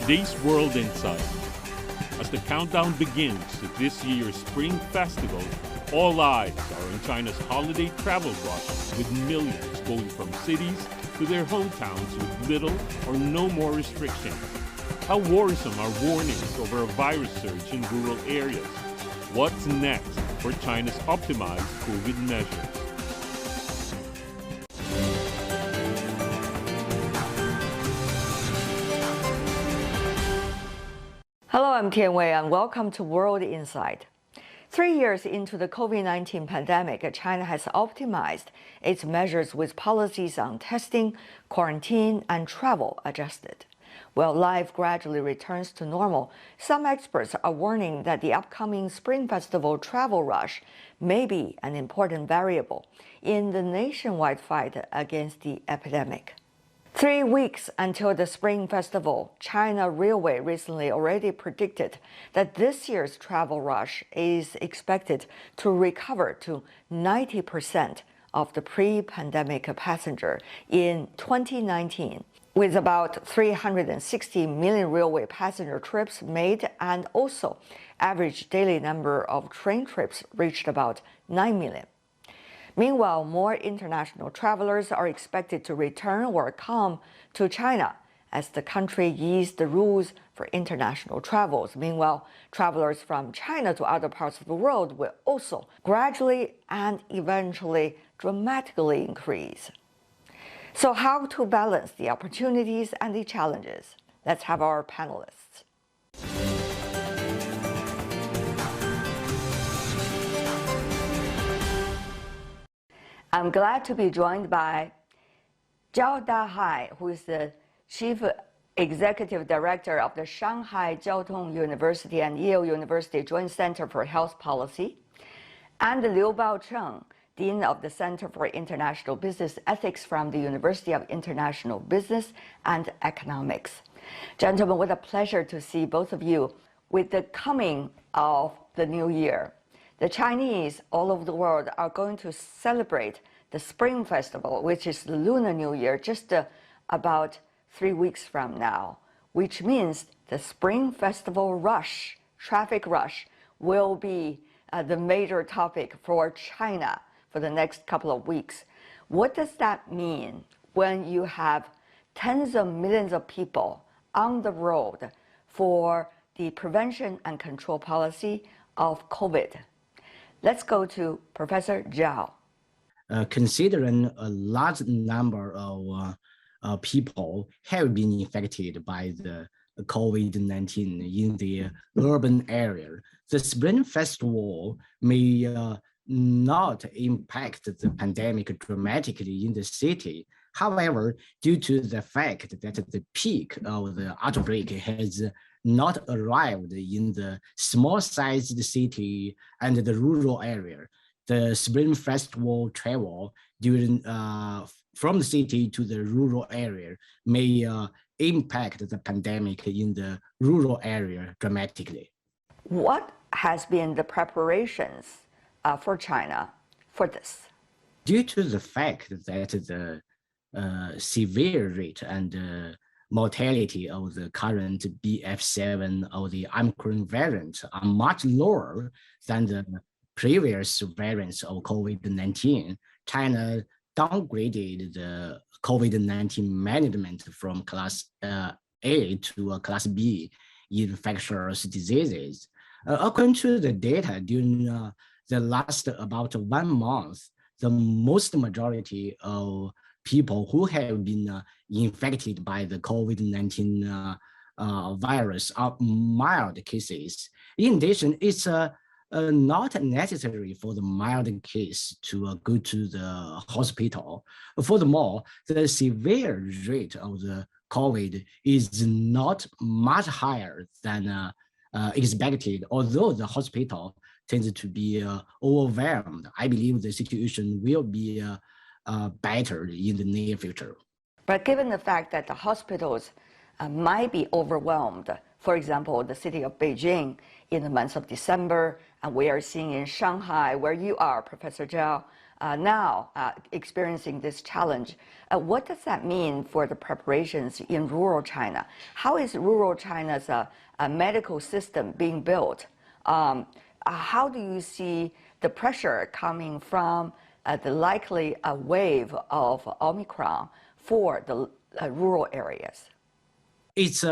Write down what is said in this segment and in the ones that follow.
today's World Insight. As the countdown begins to this year's Spring Festival, all eyes are on China's holiday travel rush, with millions going from cities to their hometowns with little or no more restriction. How worrisome are warnings over a virus surge in rural areas? What's next for China's optimized COVID measures? Hello, I'm Tian Wei, and welcome to World Insight. 3 years into the COVID-19 pandemic, China has optimized its measures with policies on testing, quarantine, and travel adjusted. While life gradually returns to normal, some experts are warning that the upcoming Spring Festival travel rush may be an important variable in the nationwide fight against the epidemic. 3 weeks until the Spring Festival, China Railway recently already predicted that this year's travel rush is expected to recover to 90% of the pre-pandemic passenger in 2019, with about 360 million railway passenger trips made, and also average daily number of train trips reached about 9 million. Meanwhile, more international travelers are expected to return or come to China as the country eased the rules for international travels. Meanwhile, travelers from China to other parts of the world will also gradually and eventually dramatically increase. So how to balance the opportunities and the challenges? Let's have our panelists. I'm glad to be joined by Zhao Dahai, who is the Chief Executive Director of the Shanghai Jiaotong University and Yale University Joint Center for Health Policy, and Liu Baocheng, Dean of the Center for International Business Ethics from the University of International Business and Economics. Gentlemen, what a pleasure to see both of you with the coming of the new year. The Chinese all over the world are going to celebrate the Spring Festival, which is the Lunar New Year, just about 3 weeks from now, which means the Spring Festival rush, traffic rush, will be the major topic for China for the next couple of weeks. What does that mean when you have tens of millions of people on the road for the prevention and control policy of COVID? Let's go to Professor Zhao. Considering a large number of people have been infected by the COVID-19 in the urban area, the Spring Festival may not impact the pandemic dramatically in the city. However, due to the fact that the peak of the outbreak has not arrived in the small-sized city and the rural area, the Spring Festival travel during from the city to the rural area may impact the pandemic in the rural area dramatically. What has been the preparations for China for this? Due to the fact that the severe rate and mortality of the current BF7 or the Omicron variant are much lower than the previous variants of COVID-19, China downgraded the COVID-19 management from Class A to a Class B infectious diseases. According to the data, during the last about 1 month, the most majority of people who have been infected by the COVID-19 virus are mild cases. In addition, it's not necessary for the mild case to go to the hospital. Furthermore, the severe rate of the COVID is not much higher than expected, although the hospital tends to be overwhelmed. I believe the situation will be better in the near future. But given the fact that the hospitals might be overwhelmed, for example, the city of Beijing in the month of December, and we are seeing in Shanghai, where you are, Professor Zhao, now experiencing this challenge. What does that mean for the preparations in rural China? How is rural China's medical system being built? How do you see the pressure coming from the likely wave of Omicron for the rural areas? It's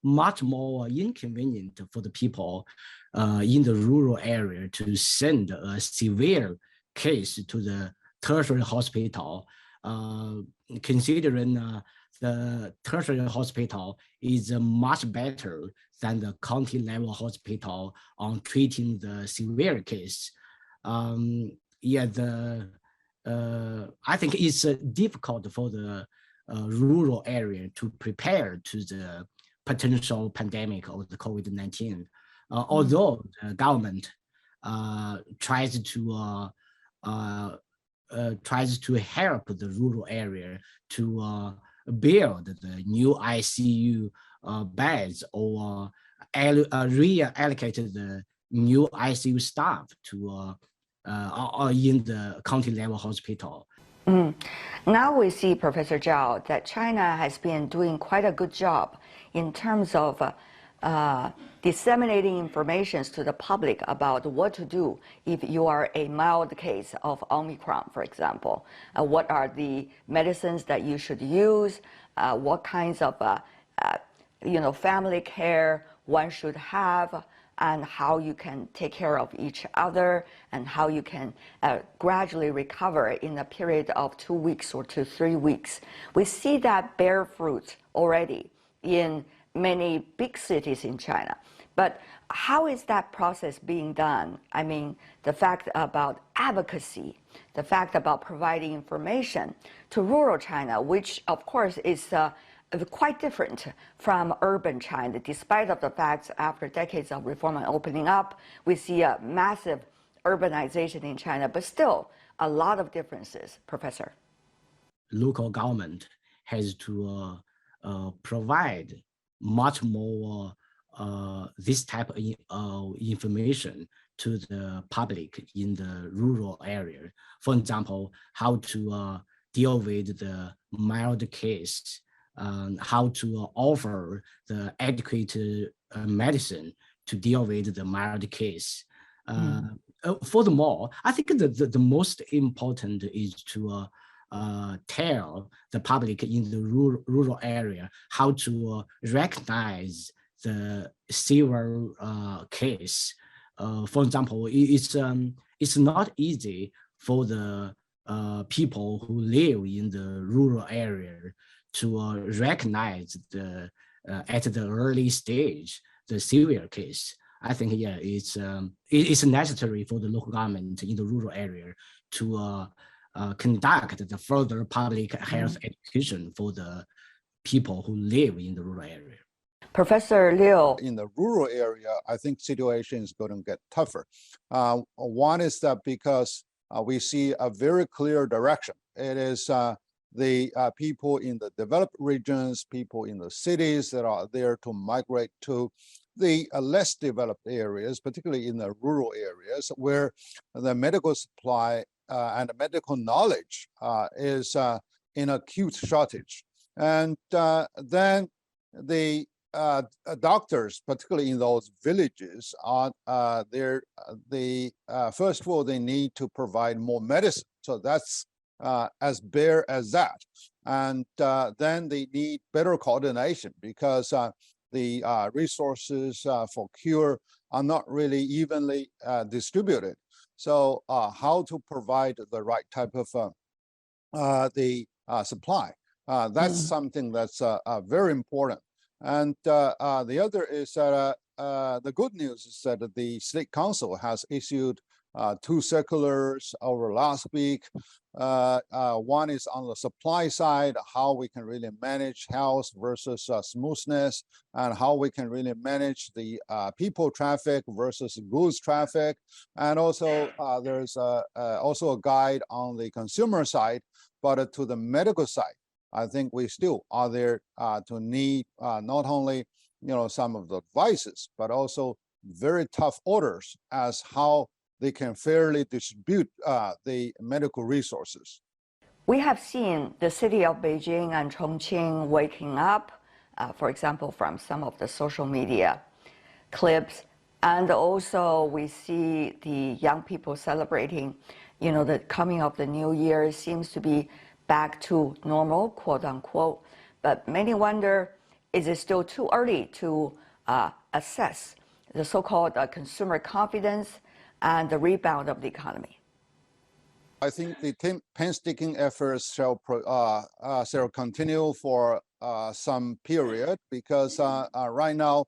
much more inconvenient for the people in the rural area to send a severe case to the tertiary hospital, considering the tertiary hospital is much better than the county level hospital on treating the severe case. I think it's difficult for the rural area to prepare to the potential pandemic of the COVID-19. Although the government tries to help the rural area to build the new ICU beds or reallocate the new ICU staff to in the county level hospital. Now we see, Professor Zhao, that China has been doing quite a good job in terms of disseminating information to the public about what to do if you are a mild case of Omicron, for example. What are the medicines that you should use? What kinds of family care one should have, and how you can take care of each other, and how you can gradually recover in a period of 2 weeks or 2 to 3 weeks. We see that bear fruit already in many big cities in China. But how is that process being done? I mean, the fact about advocacy, the fact about providing information to rural China, which of course is quite different from urban China, despite of the fact after decades of reform and opening up, we see a massive urbanization in China, but still a lot of differences, Professor. Local government has to provide much more this type of information to the public in the rural area. For example, how to deal with the mild case, how to offer the adequate medicine to deal with the mild case. Furthermore, I think the most important is to tell the public in the rural area how to recognize the severe case. For example, it's not easy for the people who live in the rural area to recognize the at the early stage the severe case. I think it's necessary for the local government in the rural area to conduct the further public health education for the people who live in the rural area. Professor Liu. In the rural area, I think situation is going to get tougher. One is that because we see a very clear direction. It is the people in the developed regions, people in the cities that are there to migrate to the less developed areas, particularly in the rural areas where the medical supply and medical knowledge is in acute shortage. And then the doctors, particularly in those villages, are first of all, they need to provide more medicine. So that's as bare as that. And then they need better coordination because the resources for cure are not really evenly distributed. So how to provide the right type of supply, that's something that's very important. And the other is that the good news is that the State Council has issued 2 circulars over last week. One is on the supply side, how we can really manage health versus smoothness, and how we can really manage the people traffic versus goods traffic. And also there's also a guide on the consumer side, but to the medical side, I think we still are there to need not only some of the advices, but also very tough orders as how they can fairly distribute the medical resources. We have seen the city of Beijing and Chongqing waking up, for example, from some of the social media clips. And also we see the young people celebrating, the coming of the new year seems to be back to normal, quote unquote. But many wonder, is it still too early to assess the so-called consumer confidence and the rebound of the economy? I think the painstaking efforts shall continue for some period, because right now,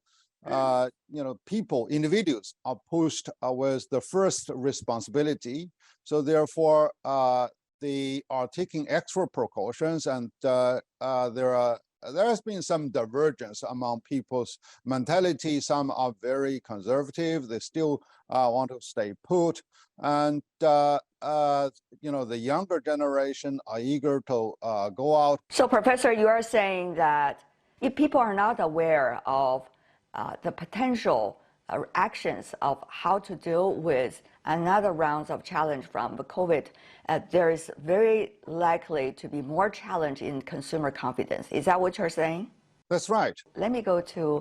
individuals are pushed with the first responsibility. So therefore, they are taking extra precautions, and there has been some divergence among people's mentality. Some are very conservative; they still want to stay put, and the younger generation are eager to go out. So, Professor, you are saying that if people are not aware of the potential actions of how to deal with another round of challenge from the COVID, there is very likely to be more challenge in consumer confidence. Is that what you're saying? That's right. Let me go to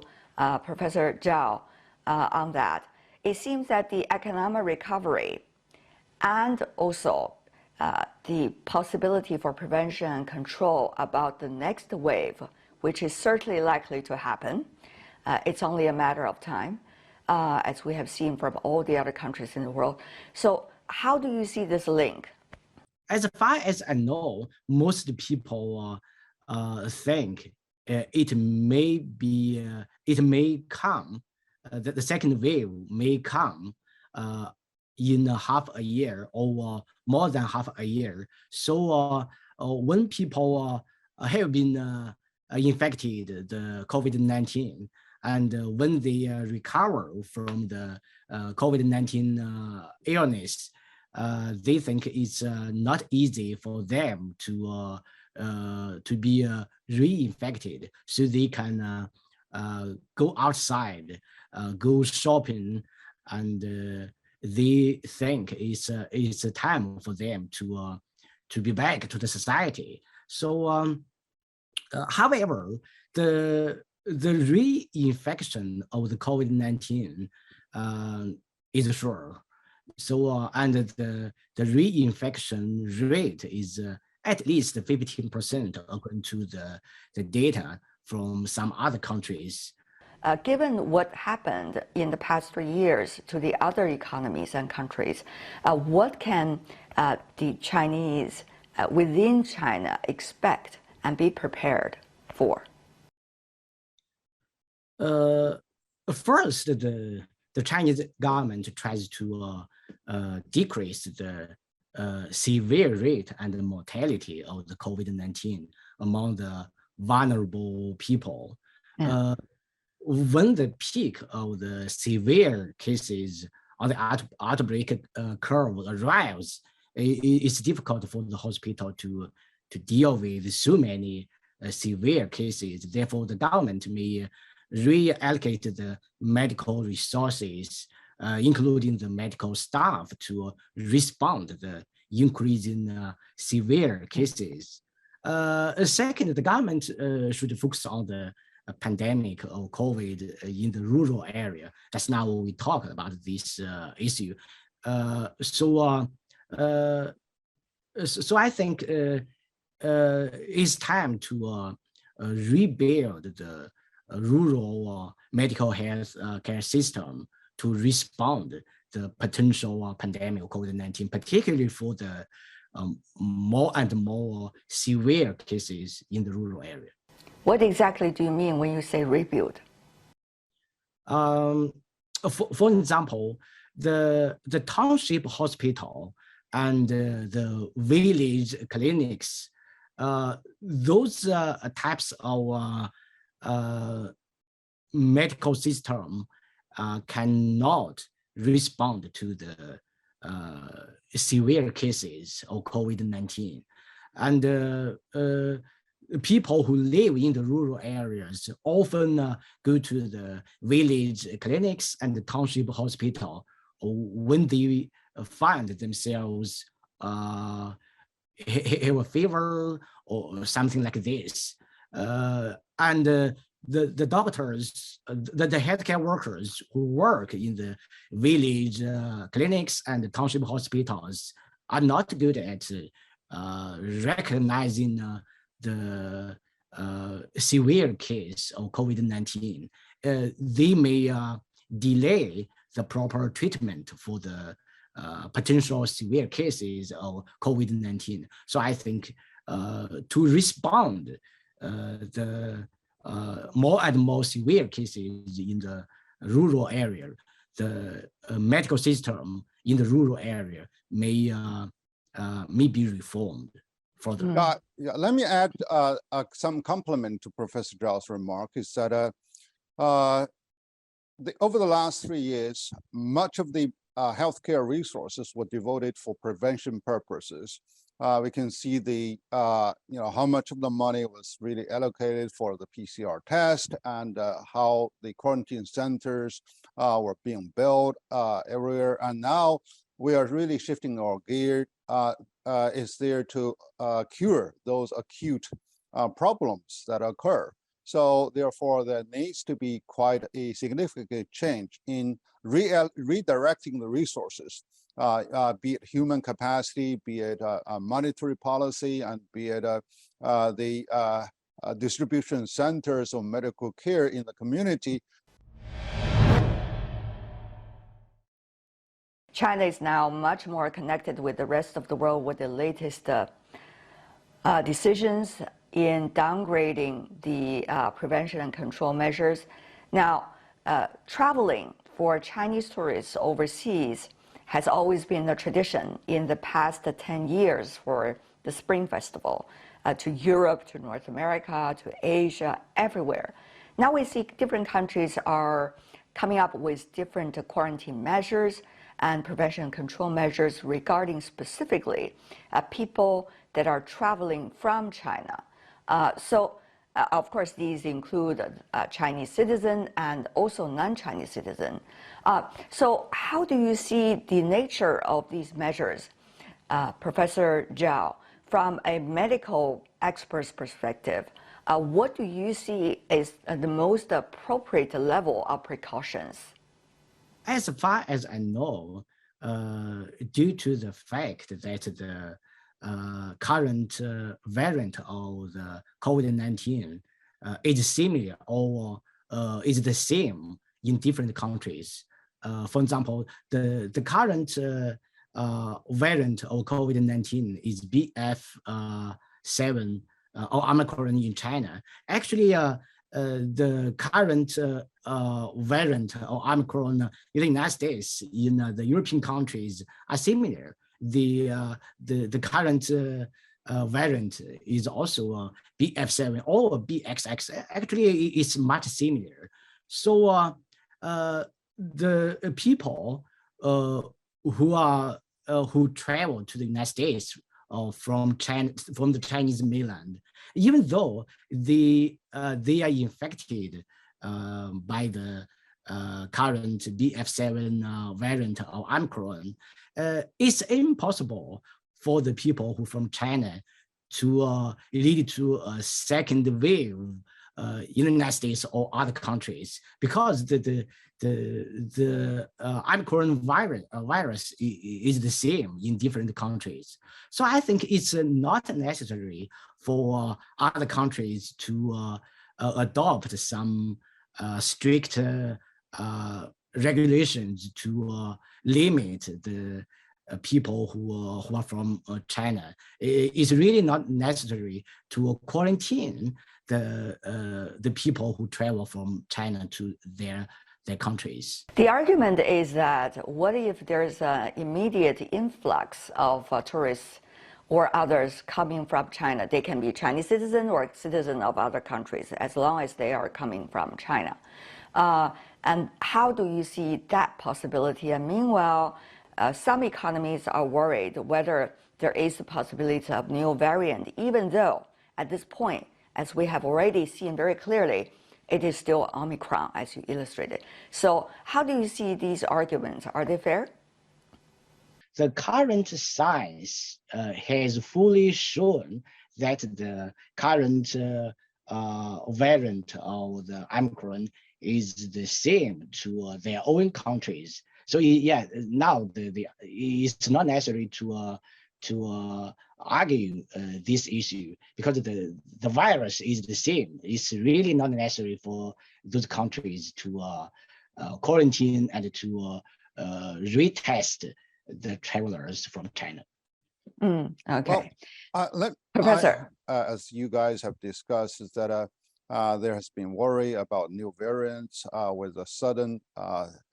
Professor Zhao on that. It seems that the economic recovery and also the possibility for prevention and control about the next wave, which is certainly likely to happen, it's only a matter of time, as we have seen from all the other countries in the world. So how do you see this link? As far as I know, most people think it may come, the second wave may come in half a year or more than half a year. So when people have been infected the COVID-19, and when they recover from the COVID-19 illness, they think it's not easy for them to be reinfected, so they can go outside, go shopping, and they think it's a time for them to be back to the society. So, however, the reinfection of the COVID-19 is sure. So, and the reinfection rate is at least 15%, according to the data from some other countries. Given what happened in the past 3 years to the other economies and countries, what can the Chinese within China expect and be prepared for? First, the Chinese government tries to decrease the severe rate and the mortality of the COVID-19 among the vulnerable people. Yeah. When the peak of the severe cases on the outbreak curve arrives, it's difficult for the hospital to deal with so many severe cases. Therefore, the government may reallocate the medical resources, including the medical staff, to respond to the increasing severe cases. Second, the government should focus on the pandemic of COVID in the rural area. That's now we talk about this issue. So I think it's time to rebuild the rural medical health care system to respond to the potential pandemic of COVID-19, particularly for the more and more severe cases in the rural area. What exactly do you mean when you say rebuild? For example, the township hospital and the village clinics, those types of medical system cannot respond to the severe cases of COVID-19. And people who live in the rural areas often go to the village clinics and the township hospital when they find themselves have a fever or something like this. The doctors, the healthcare workers who work in the village clinics and township hospitals are not good at recognizing the severe case of COVID-19. They may delay the proper treatment for the potential severe cases of COVID-19. So I think to respond the more and more severe cases in the rural area, the medical system in the rural area may be reformed further. Yeah, let me add some compliment to Professor Zhao's remark. Is that over the last 3 years, much of the healthcare resources were devoted for prevention purposes. We can see the how much of the money was really allocated for the PCR test, and how the quarantine centers were being built everywhere. And now we are really shifting our gear. Is there to cure those acute problems that occur. So therefore, there needs to be quite a significant change in redirecting the resources, be it human capacity, be it a monetary policy, and be it the distribution centers of medical care in the community. China is now much more connected with the rest of the world with the latest decisions in downgrading the prevention and control measures. Now, traveling for Chinese tourists overseas has always been a tradition in the past 10 years for the Spring Festival, to Europe, to North America, to Asia, everywhere. Now we see different countries are coming up with different quarantine measures and prevention and control measures regarding specifically people that are traveling from China. Of course, these include Chinese citizen and also non-Chinese citizen. So how do you see the nature of these measures, Professor Zhao, from a medical expert's perspective? What do you see is the most appropriate level of precautions? As far as I know, due to the fact that the current variant of the COVID-19 is similar or is the same in different countries. For example, the current variant of COVID-19 is BF7 or Omicron in China. Actually, the current variant of Omicron in the United States, in the European countries are similar. The current variant is also BF7 or BXX. Actually, it's much similar. So the people who travel to the United States from China, from the Chinese mainland, even though they are infected by the current BF7 variant of Omicron, it's impossible for the people who from China to lead to a second wave in the United States or other countries, because the Omicron virus is the same in different countries. So I think it's not necessary for other countries to adopt some strict regulations to limit the people who are from China. It's really not necessary to quarantine the people who travel from China to their countries. The argument is that what if there's an immediate influx of tourists or others coming from China? They can be Chinese citizen or citizen of other countries, as long as they are coming from China. And how do you see that possibility? And meanwhile, some economies are worried whether there is a possibility of new variant, even though at this point, as we have already seen very clearly, it is still Omicron, as you illustrated. So how do you see these arguments? Are they fair? The current science has fully shown that the current variant of the Omicron is the same to their own countries. So yeah, now it's not necessary to argue this issue because the virus is the same. It's really not necessary for those countries to quarantine and to retest the travelers from China. Okay. Well, Professor. As you guys have discussed, is that there has been worry about new variants with a sudden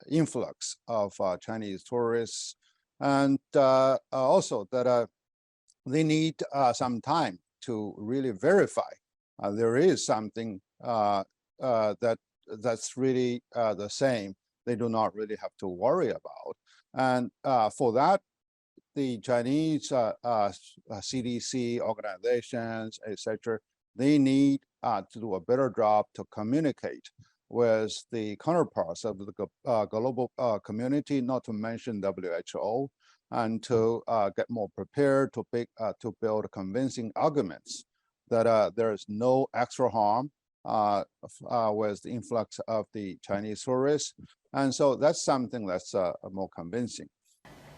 influx of Chinese tourists, and also that they need some time to really verify there is something that's really the same. They do not really have to worry about. And for that, the Chinese CDC organizations, etc., they need to do a better job to communicate with the counterparts of the global community, not to mention WHO, and to get more prepared to build convincing arguments that there is no extra harm with the influx of the Chinese tourists. And so that's something that's more convincing.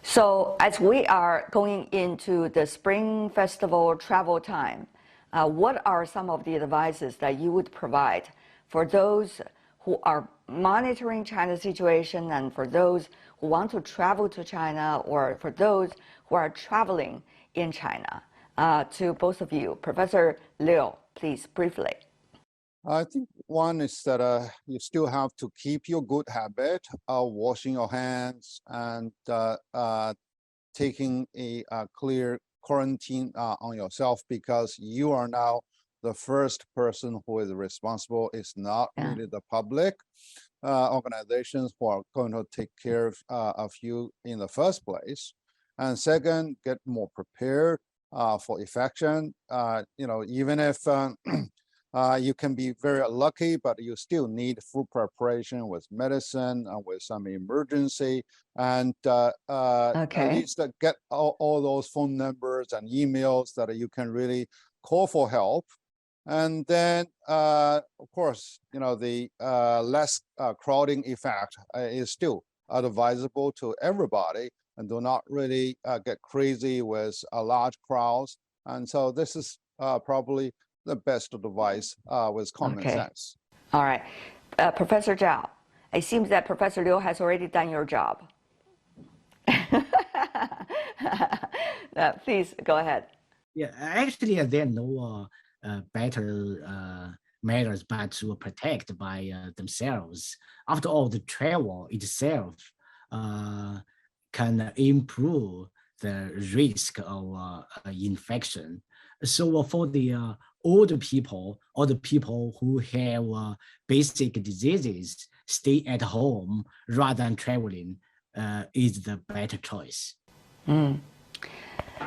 So as we are going into the Spring Festival travel time, what are some of the advices that you would provide for those who are monitoring China's situation and for those who want to travel to China or for those who are traveling in China? To both of you, Professor Liu, please briefly. I think one is that you still have to keep your good habit of washing your hands and taking a clear quarantine on yourself, because you are now the first person who is responsible. It's not really the public organizations who are going to take care of you in the first place. And second, get more prepared for infection. Even if you can be very lucky, but you still need full preparation with medicine and with some emergency, and at least get all those phone numbers and emails that you can really call for help. And then, of course, the less crowding effect is still advisable to everybody, and do not really get crazy with large crowds. And so this is probably the best advice with common sense. All right. Professor Zhao, it seems that Professor Liu has already done your job. Please go ahead. Yeah, actually, there are no better measures but to protect by themselves. After all, the travel itself can improve the risk of infection. So for the older people or the people who have basic diseases, stay at home rather than traveling is the better choice. Zhao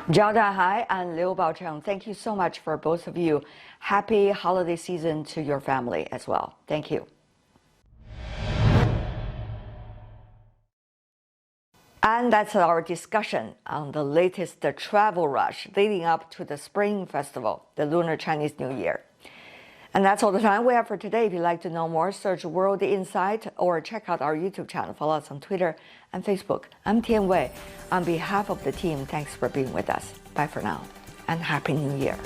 Dahai and Liu Baocheng, thank you so much for both of you. Happy holiday season to your family as well. Thank you. And that's our discussion on the latest travel rush leading up to the Spring Festival, the Lunar Chinese New Year. And that's all the time we have for today. If you'd like to know more, search World Insight or check out our YouTube channel. Follow us on Twitter and Facebook. I'm Tian Wei. On behalf of the team, thanks for being with us. Bye for now, and Happy New Year.